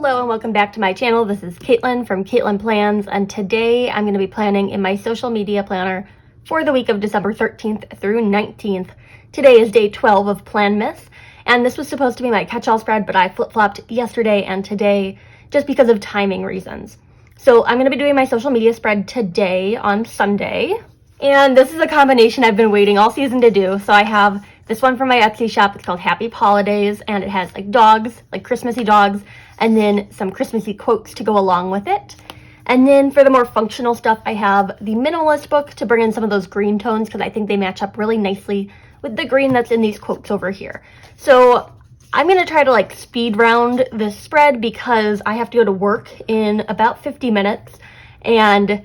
Hello and welcome back to my channel. This is Katelyn from Katelyn Plans, and today I'm going to be planning in my social media planner for the week of December 13th through 19th. Today is day 12 of Planmas, and this was supposed to be my catch-all spread, but I flip-flopped yesterday and today just because of timing reasons. So I'm going to be doing my social media spread today on Sunday, and this is a combination I've been waiting all season to do. So I have this one from my Etsy shop. It's called Happy Paw-Lidays, and it has like dogs, like Christmassy dogs, and then some Christmassy quotes to go along with it. And then for the more functional stuff, I have the minimalist book to bring in some of those green tones because I think they match up really nicely with the green that's in these quotes over here. So I'm going to try to like speed round this spread because I have to go to work in about 50 minutes. And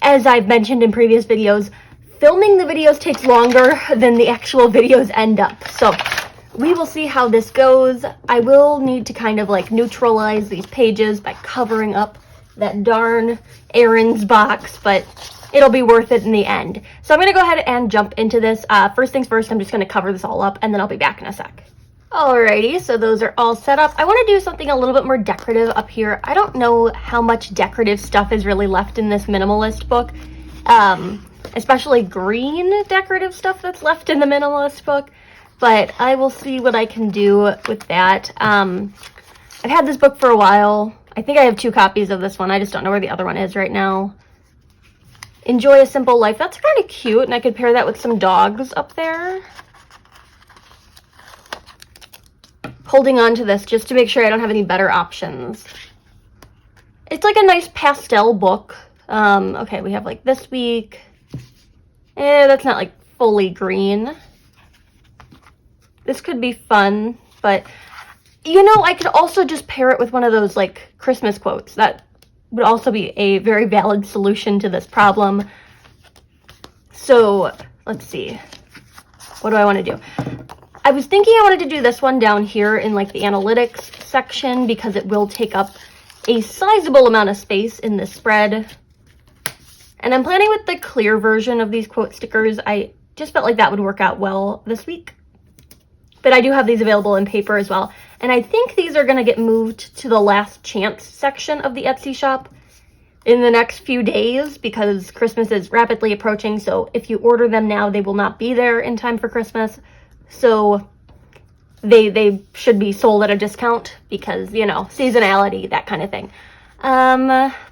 as I've mentioned in previous videos, filming the videos takes longer than the actual videos end up. So we will see how this goes. I will need to kind of like neutralize these pages by covering up that darn errands box, but it'll be worth it in the end. So I'm going to go ahead and jump into this. First things first, I'm just going to cover this all up and then I'll be back in a sec. Alrighty, so those are all set up. I want to do something a little bit more decorative up here. I don't know how much decorative stuff is really left in this minimalist book, especially green decorative stuff that's left in the minimalist book. But I will see what I can do with that. I've had this book for a while. I think I have 2 copies of this one. I just don't know where the other one is right now. Enjoy a Simple Life. That's kind of cute, and I could pair that with some dogs up there. Holding on to this just to make sure I don't have any better options. It's like a nice pastel book. Okay, we have like this week. That's not like fully green. This could be fun, but you know, I could also just pair it with one of those like Christmas quotes. That would also be a very valid solution to this problem. So let's see. What do I want to do? I was thinking I wanted to do this one down here in like the analytics section because it will take up a sizable amount of space in this spread. And I'm planning with the clear version of these quote stickers. I just felt like that would work out well this week. But I do have these available in paper as well. And I think these are going to get moved to the last chance section of the Etsy shop in the next few days because Christmas is rapidly approaching. So if you order them now, they will not be there in time for Christmas. So they should be sold at a discount because, you know, seasonality, that kind of thing.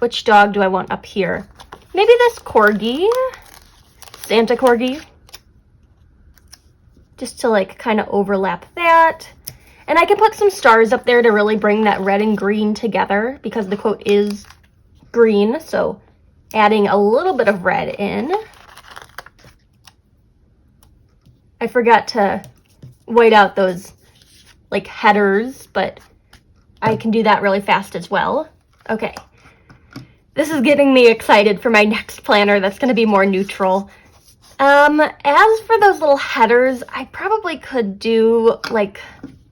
Which dog do I want up here? Maybe this corgi, Santa corgi. Just to like kind of overlap that. And I can put some stars up there to really bring that red and green together because the quote is green. So adding a little bit of red in. I forgot to white out those like headers, but I can do that really fast as well. Okay. This is getting me excited for my next planner that's going to be more neutral. As for those little headers, I probably could do like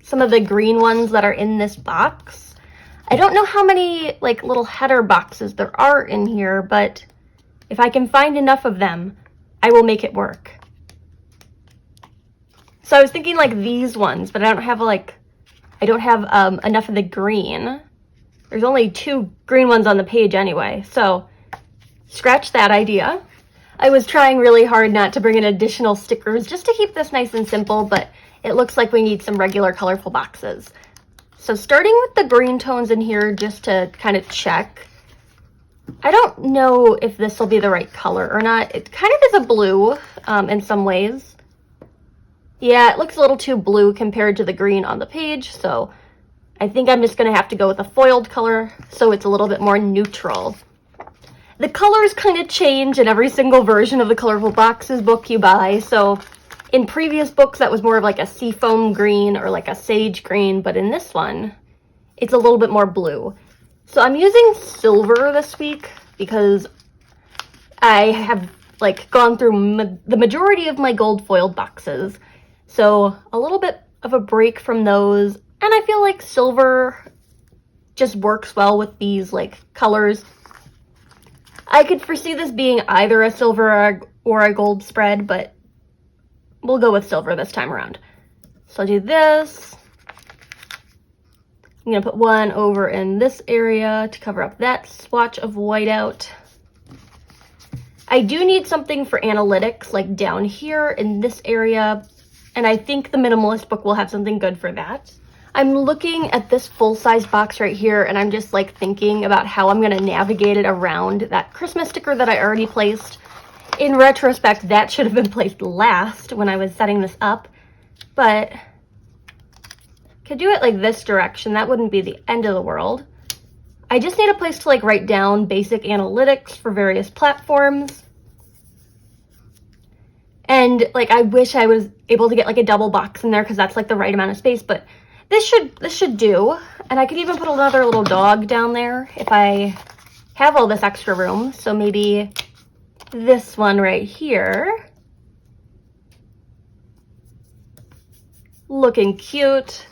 some of the green ones that are in this box. I don't know how many like little header boxes there are in here, but if I can find enough of them, I will make it work. So I was thinking like these ones, but I don't have enough of the green. There's only 2 green ones on the page anyway, so scratch that idea. I was trying really hard not to bring in additional stickers just to keep this nice and simple, but it looks like we need some regular colorful boxes. So starting with the green tones in here just to kind of check. I don't know if this will be the right color or not. It kind of is a blue in some ways. Yeah, it looks a little too blue compared to the green on the page, so I think I'm just going to have to go with a foiled color so it's a little bit more neutral. The colors kind of change in every single version of the Colorful Boxes book you buy. So in previous books, that was more of like a seafoam green or like a sage green. But in this one, it's a little bit more blue. So I'm using silver this week because I have like gone through the majority of my gold foiled boxes. So a little bit of a break from those. And I feel like silver just works well with these like colors. I could foresee this being either a silver or a gold spread, but we'll go with silver this time around. So I'll do this. I'm gonna put one over in this area to cover up that swatch of whiteout. I do need something for analytics, like down here in this area, and I think the minimalist book will have something good for that. I'm looking at this full-size box right here, and I'm just like thinking about how I'm gonna navigate it around that Christmas sticker that I already placed. In retrospect, that should have been placed last when I was setting this up, but could do it like this direction. That wouldn't be the end of the world. I just need a place to like write down basic analytics for various platforms. And like I wish I was able to get like a double box in there because that's like the right amount of space, but this should do. And I could even put another little dog down there if I have all this extra room. So maybe this one right here. Looking cute.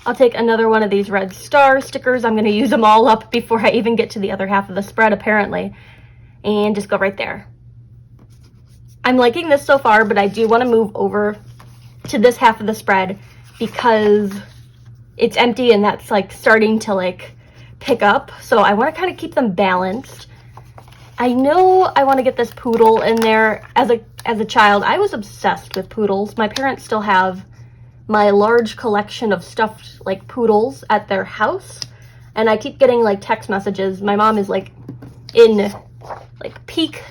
I'll take another one of these red star stickers. I'm going to use them all up before I even get to the other half of the spread, apparently. And just go right there. I'm liking this so far, but I do want to move over to this half of the spread because it's empty and that's like starting to like pick up. So I want to kind of keep them balanced. I know I want to get this poodle in there. As a child, I was obsessed with poodles. My parents still have my large collection of stuffed like poodles at their house, and I keep getting like text messages. My mom is like in like peak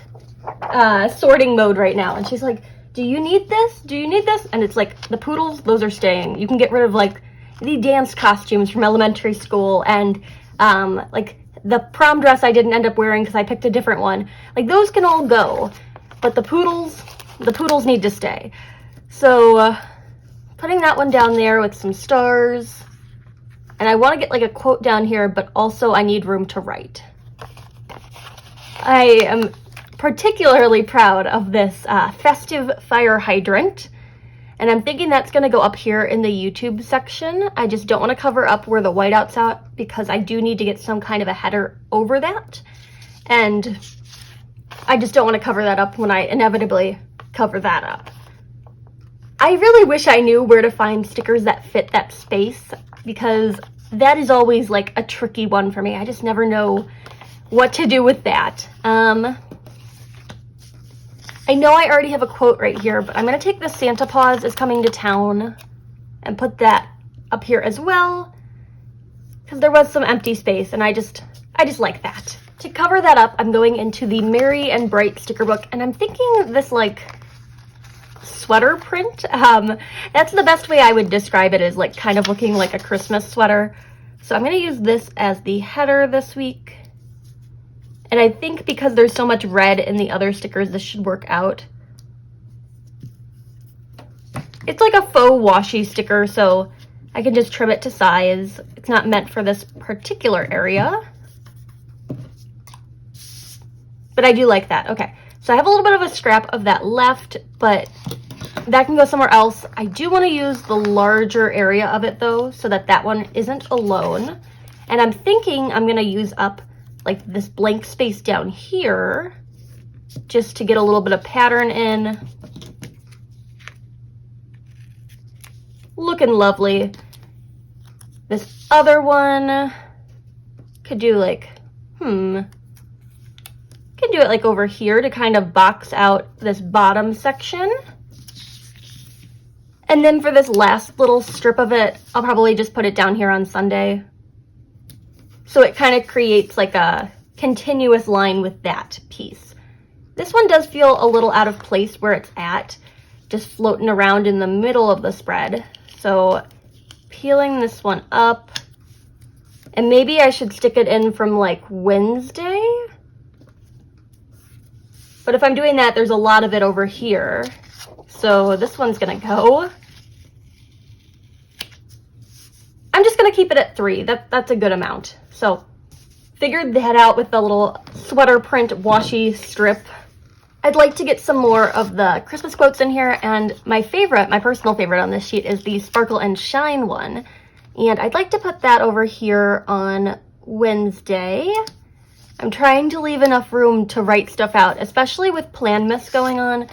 sorting mode right now, and she's like, do you need this? Do you need this? And it's like, the poodles, those are staying. You can get rid of like the dance costumes from elementary school and like the prom dress I didn't end up wearing because I picked a different one. Like those can all go, but the poodles need to stay. So putting that one down there with some stars. And I want to get like a quote down here, but also I need room to write. I am particularly proud of this festive fire hydrant. And I'm thinking that's going to go up here in the YouTube section. I just don't want to cover up where the whiteout's at because I do need to get some kind of a header over that. And I just don't want to cover that up when I inevitably cover that up. I really wish I knew where to find stickers that fit that space because that is always like a tricky one for me. I just never know what to do with that. I know I already have a quote right here, but I'm going to take the Santa Paws is coming to town and put that up here as well because there was some empty space and I just like that. To cover that up, I'm going into the Merry and Bright sticker book, and I'm thinking this like sweater print. That's the best way I would describe it, is like kind of looking like a Christmas sweater. So I'm going to use this as the header this week. And I think because there's so much red in the other stickers, this should work out. It's like a faux washi sticker, so I can just trim it to size. It's not meant for this particular area. But I do like that. Okay, so I have a little bit of a scrap of that left, but that can go somewhere else. I do want to use the larger area of it though, so that that one isn't alone. And I'm thinking I'm going to use up like this blank space down here just to get a little bit of pattern in. Looking lovely. This other one could do like, could do it like over here to kind of box out this bottom section. And then for this last little strip of it, I'll probably just put it down here on Sunday. So it kind of creates like a continuous line with that piece. This one does feel a little out of place where it's at, just floating around in the middle of the spread. So peeling this one up, and maybe I should stick it in from like Wednesday. But if I'm doing that, there's a lot of it over here. So this one's gonna go. I'm just gonna keep it at 3. That's a good amount. So figured that out with the little sweater print washi strip. I'd like to get some more of the Christmas quotes in here, and my favorite, my personal favorite on this sheet is the Sparkle and Shine one. And I'd like to put that over here on Wednesday. I'm trying to leave enough room to write stuff out, especially with Planmas going on.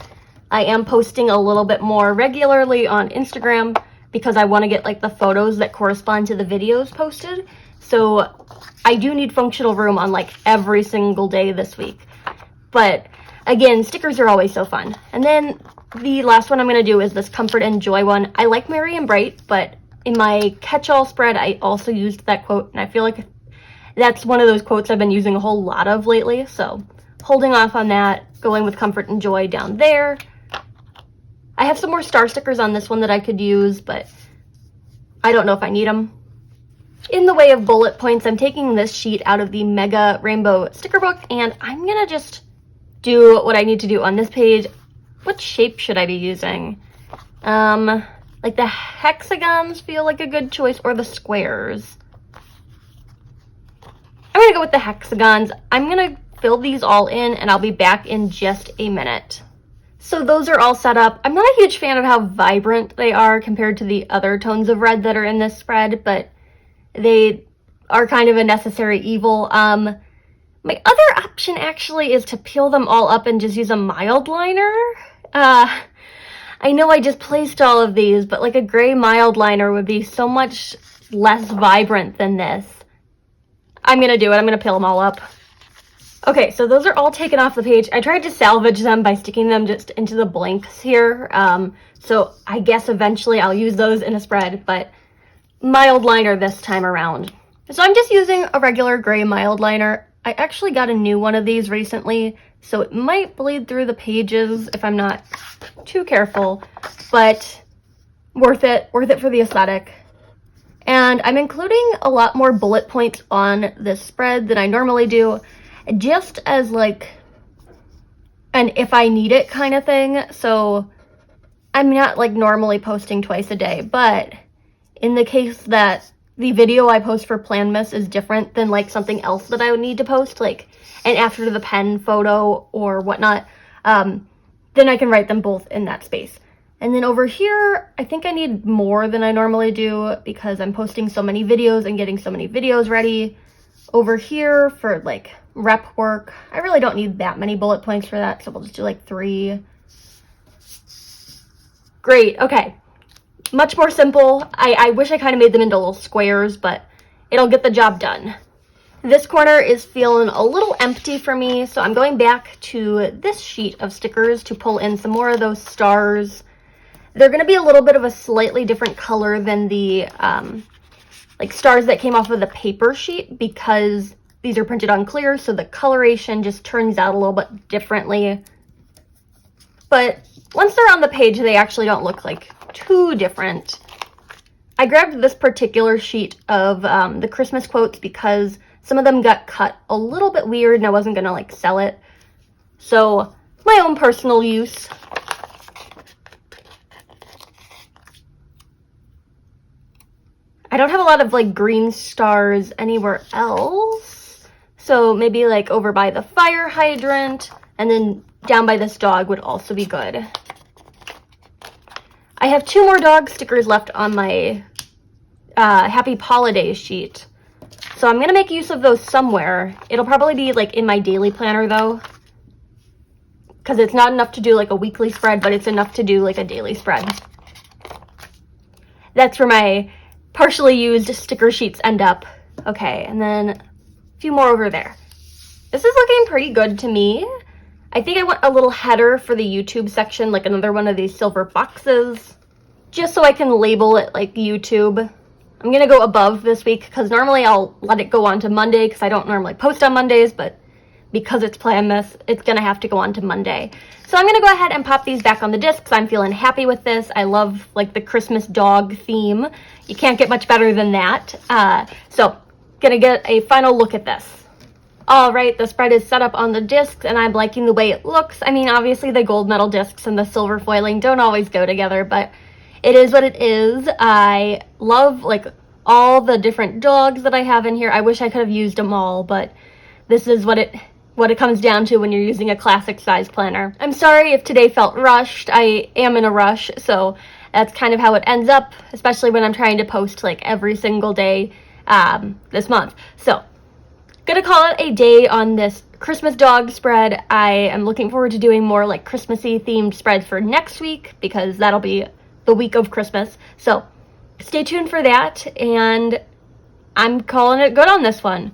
I am posting a little bit more regularly on Instagram because I want to get like the photos that correspond to the videos posted. So I do need functional room on like every single day this week. But again, stickers are always so fun. And then the last one I'm going to do is this Comfort and Joy one. I like Merry and Bright, but in my catch-all spread, I also used that quote, and I feel like that's one of those quotes I've been using a whole lot of lately. So holding off on that, going with Comfort and Joy down there. I have some more star stickers on this one that I could use, but I don't know if I need them. In the way of bullet points, I'm taking this sheet out of the Mega Rainbow Sticker Book, and I'm going to just do what I need to do on this page. What shape should I be using? Like the hexagons feel like a good choice, or the squares. I'm going to go with the hexagons. I'm going to fill these all in, and I'll be back in just a minute. So those are all set up. I'm not a huge fan of how vibrant they are compared to the other tones of red that are in this spread, but they are kind of a necessary evil. My other option actually is to peel them all up and just use a mild liner. I know I just placed all of these, but like a gray mild liner would be so much less vibrant than this. I'm gonna do it. I'm gonna peel them all up. Okay, so those are all taken off the page. I tried to salvage them by sticking them just into the blanks here. So I guess eventually I'll use those in a spread, but mild liner this time around. So I'm just using a regular gray mild liner. I actually got a new one of these recently, so it might bleed through the pages if I'm not too careful, but worth it for the aesthetic. And I'm including a lot more bullet points on this spread than I normally do, just as like an if I need it kind of thing. So I'm not like normally posting twice a day, but in the case that the video I post for Planmas is different than like something else that I would need to post, like an after the pen photo or whatnot, then I can write them both in that space. And then over here, I think I need more than I normally do because I'm posting so many videos and getting so many videos ready. Over here for like rep work, I really don't need that many bullet points for that, so we'll just do like 3. Great, okay. Much more simple. I wish I kind of made them into little squares, but it'll get the job done. This corner is feeling a little empty for me, so I'm going back to this sheet of stickers to pull in some more of those stars. They're going to be a little bit of a slightly different color than the like stars that came off of the paper sheet because these are printed on clear, so the coloration just turns out a little bit differently. But once they're on the page, they actually don't look like too different. I grabbed this particular sheet of the Christmas quotes because some of them got cut a little bit weird and I wasn't gonna like sell it. So my own personal use. I don't have a lot of like green stars anywhere else. So maybe like over by the fire hydrant and then down by this dog would also be good. I have 2 more dog stickers left on my Happy Paw-Lidays sheet. So I'm going to make use of those somewhere. It'll probably be like in my daily planner though. Because it's not enough to do like a weekly spread, but it's enough to do like a daily spread. That's where my partially used sticker sheets end up. Okay, and then a few more over there. This is looking pretty good to me. I think I want a little header for the YouTube section, like another one of these silver boxes, just so I can label it like YouTube. I'm going to go above this week because normally I'll let it go on to Monday because I don't normally post on Mondays, but because it's Planmas, it's going to have to go on to Monday. So I'm going to go ahead and pop these back on the discs. I'm feeling happy with this. I love like the Christmas dog theme. You can't get much better than that. So going to get a final look at this. All right, the spread is set up on the discs and I'm liking the way it looks. I mean, obviously the gold medal discs and the silver foiling don't always go together, but it is what it is. I love like all the different dogs that I have in here. I wish I could have used them all, but this is what it comes down to when you're using a classic size planner. I'm sorry if today felt rushed. I am in a rush, so that's kind of how it ends up, especially when I'm trying to post like every single day this month. So gonna call it a day on this Christmas dog spread. I am looking forward to doing more like Christmassy themed spreads for next week because that'll be the week of Christmas. So stay tuned for that, and I'm calling it good on this one.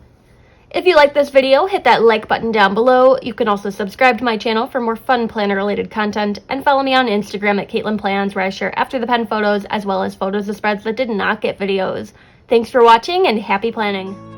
If you like this video, hit that like button down below. You can also subscribe to my channel for more fun planner related content, and follow me on Instagram at Katelyn Plans, where I share after the pen photos as well as photos of spreads that did not get videos. Thanks for watching and happy planning.